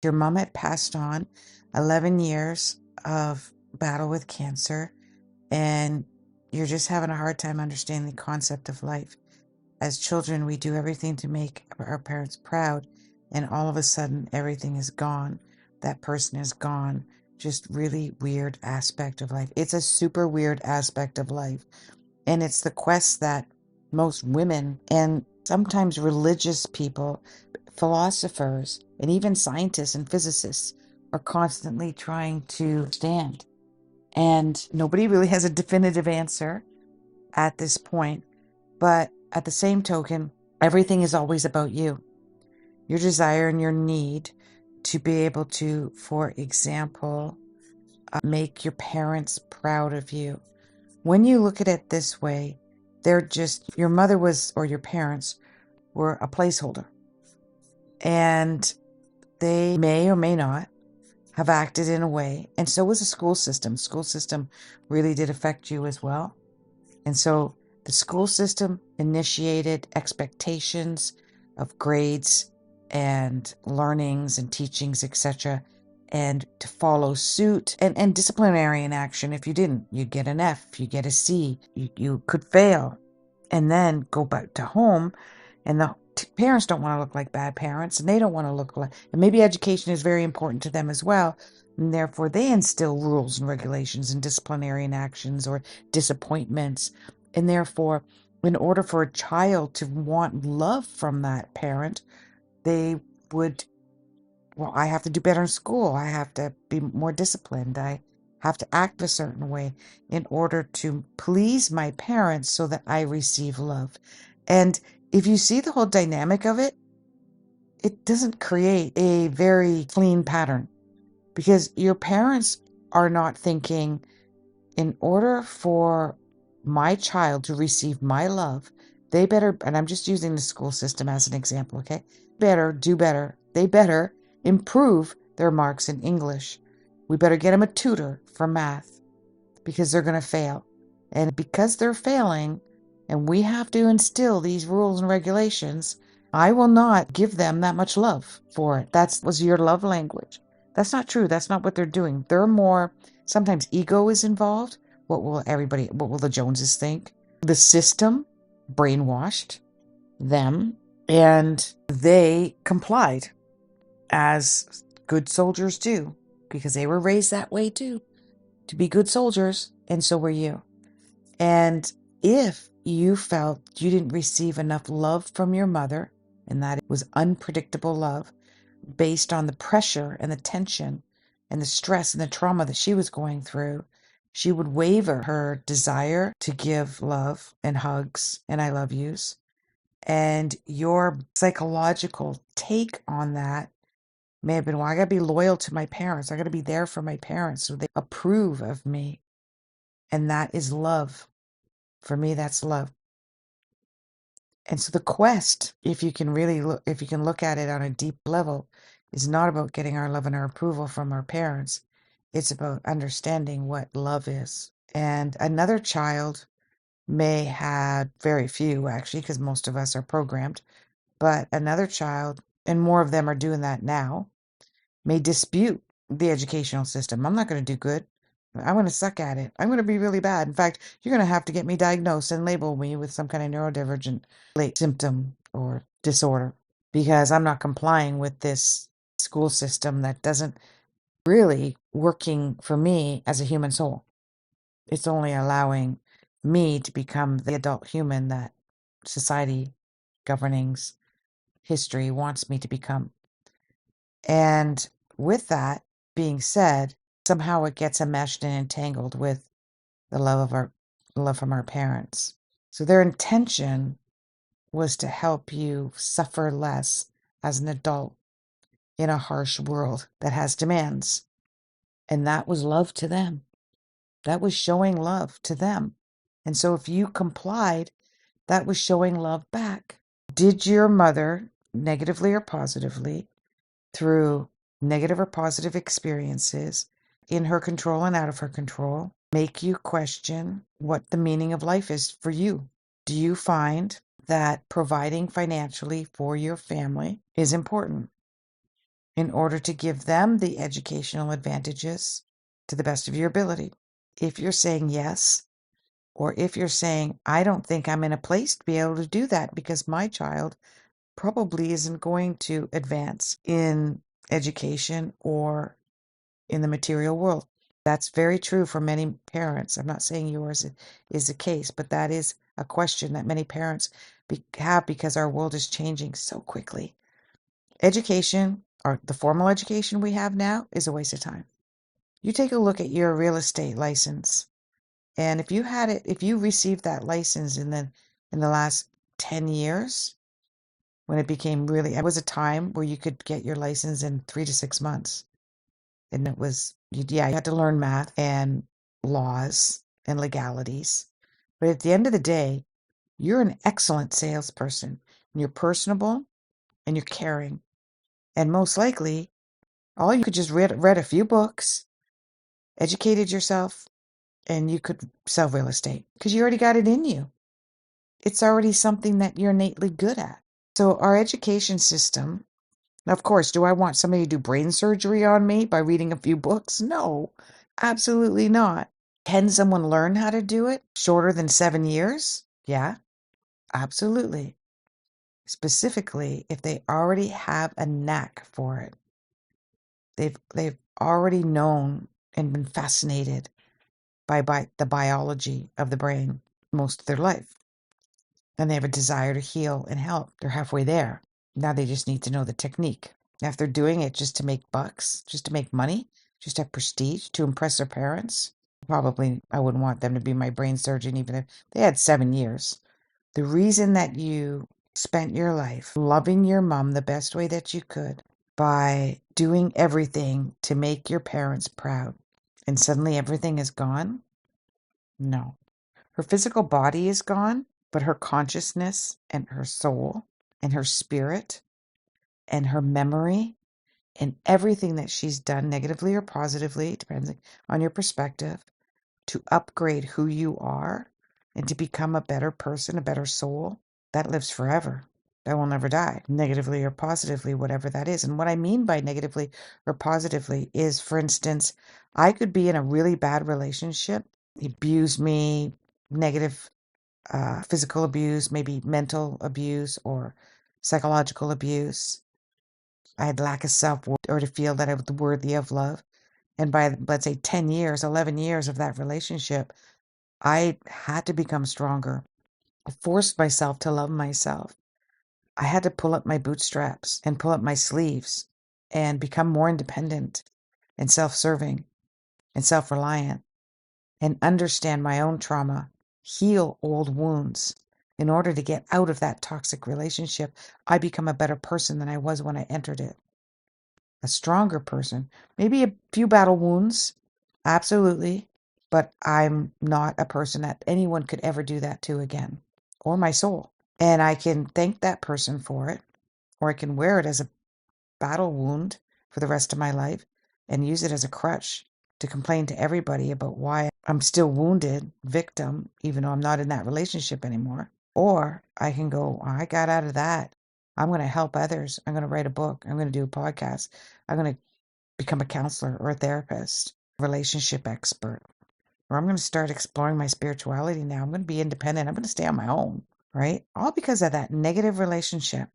Your mom had passed on 11 years of battle with cancer, and you're just having a hard time understanding the concept of life. As children, we do everything to make our parents proud, and all of a sudden, everything is gone. That person is gone. Just really weird aspect of life. It's a super weird aspect of life. And it's the quest that most women and sometimes religious people, philosophers, and even scientists and physicists are constantly trying to stand. And nobody really has a definitive answer at this point. But at the same token, everything is always about you, your desire and your need to be able to, for example, make your parents proud of you. When you look at it this way, they're just, your mother was, or your parents were a placeholder. And they may or may not have acted in a way. And so was the school system. School system really did affect you as well. And so the school system initiated expectations of grades and learnings and teachings, etc., and to follow suit, and disciplinary action. If you didn't, you'd get an F, you get a C, you could fail, and then go back to home. And the parents don't want to look like bad parents, and they don't want to look like, and maybe education is very important to them as well, and therefore they instill rules and regulations and disciplinary actions or disappointments. And therefore, in order for a child to want love from that parent, they would, well, I have to do better in school. I have to be more disciplined. I have to act a certain way in order to please my parents so that I receive love. And if you see the whole dynamic of it, it doesn't create a very clean pattern, because your parents are not thinking, in order for my child to receive my love, they better, and I'm just using the school system as an example, okay? Better do better. They better improve their marks in English. We better get them a tutor for math, because they're going to fail. And because they're failing, and we have to instill these rules and regulations, I will not give them that much love for it. That was your love language. That's not true. That's not what they're doing. They're more, sometimes ego is involved. What will the Joneses think? The system brainwashed them, and they complied, as good soldiers do, because they were raised that way too, to be good soldiers, and so were you. And if you felt you didn't receive enough love from your mother, and that it was unpredictable love based on the pressure and the tension and the stress and the trauma that she was going through, she would waver her desire to give love and hugs and I love yous. And your psychological take on that may have been, well, I got to be loyal to my parents. I got to be there for my parents so they approve of me. And that is love. For me, that's love. And so the quest, if you can really look, if you can look at it on a deep level, is not about getting our love and our approval from our parents. It's about understanding what love is. And another child may have, very few actually, because most of us are programmed, but another child, and more of them are doing that now, may dispute the educational system. I'm not going to do good. I'm going to suck at it. I'm going to be really bad. In fact, you're going to have to get me diagnosed and label me with some kind of neurodivergent symptom or disorder, because I'm not complying with this school system that doesn't really working for me as a human soul. It's only allowing me to become the adult human that society, governings, history wants me to become. And with that being said, somehow it gets enmeshed and entangled with the love from our parents. So their intention was to help you suffer less as an adult in a harsh world that has demands. And that was love to them. That was showing love to them. And so if you complied, that was showing love back. Did your mother, negatively or positively, through negative or positive experiences, in her control and out of her control, make you question what the meaning of life is for you? Do you find that providing financially for your family is important? in order to give them the educational advantages to the best of your ability. If you're saying yes, or if you're saying, I don't think I'm in a place to be able to do that because my child probably isn't going to advance in education or in the material world. That's very true for many parents. I'm not saying yours is the case, but that is a question that many parents have because our world is changing so quickly. Education, or the formal education we have now, is a waste of time. You take a look at your real estate license, and if you received that license in the last 10 years, when it was a time where you could get your license in 3 to 6 months. And it was, you had to learn math and laws and legalities. But at the end of the day, you're an excellent salesperson. And you're personable and you're caring. And most likely, all you could just read a few books, educated yourself, and you could sell real estate because you already got it in you. It's already something that you're innately good at. So our education system, of course, do I want somebody to do brain surgery on me by reading a few books? No, absolutely not. Can someone learn how to do it shorter than 7 years? Yeah, absolutely. Specifically, if they already have a knack for it. They've already known and been fascinated by the biology of the brain most of their life. And they have a desire to heal and help. They're halfway there. Now they just need to know the technique. Now, if they're doing it just to make bucks, just to make money, just to have prestige, to impress their parents, probably I wouldn't want them to be my brain surgeon even if they had 7 years. The reason that you spent your life loving your mom the best way that you could by doing everything to make your parents proud, and suddenly everything is gone? No. Her physical body is gone, but her consciousness and her soul and her spirit and her memory and everything that she's done, negatively or positively, depending on your perspective, to upgrade who you are and to become a better person, a better soul, that lives forever. That will never die, negatively or positively, whatever that is. And what I mean by negatively or positively is, for instance, I could be in a really bad relationship. He abused me, negative physical abuse, maybe mental abuse or psychological abuse. I had lack of self-worth or to feel that I was worthy of love. And by, let's say, 10 years, 11 years of that relationship, I had to become stronger. I forced myself to love myself. I had to pull up my bootstraps and pull up my sleeves and become more independent and self-serving and self-reliant and understand my own trauma, heal old wounds. In order to get out of that toxic relationship, I become a better person than I was when I entered it. A stronger person. Maybe a few battle wounds, absolutely, but I'm not a person that anyone could ever do that to again, or my soul. And I can thank that person for it, or I can wear it as a battle wound for the rest of my life and use it as a crutch to complain to everybody about why I'm still wounded, victim, even though I'm not in that relationship anymore. Or I can go, I got out of that. I'm going to help others. I'm going to write a book. I'm going to do a podcast. I'm going to become a counselor or a therapist, relationship expert. Or I'm going to start exploring my spirituality now. I'm going to be independent. I'm going to stay on my own, right? All because of that negative relationship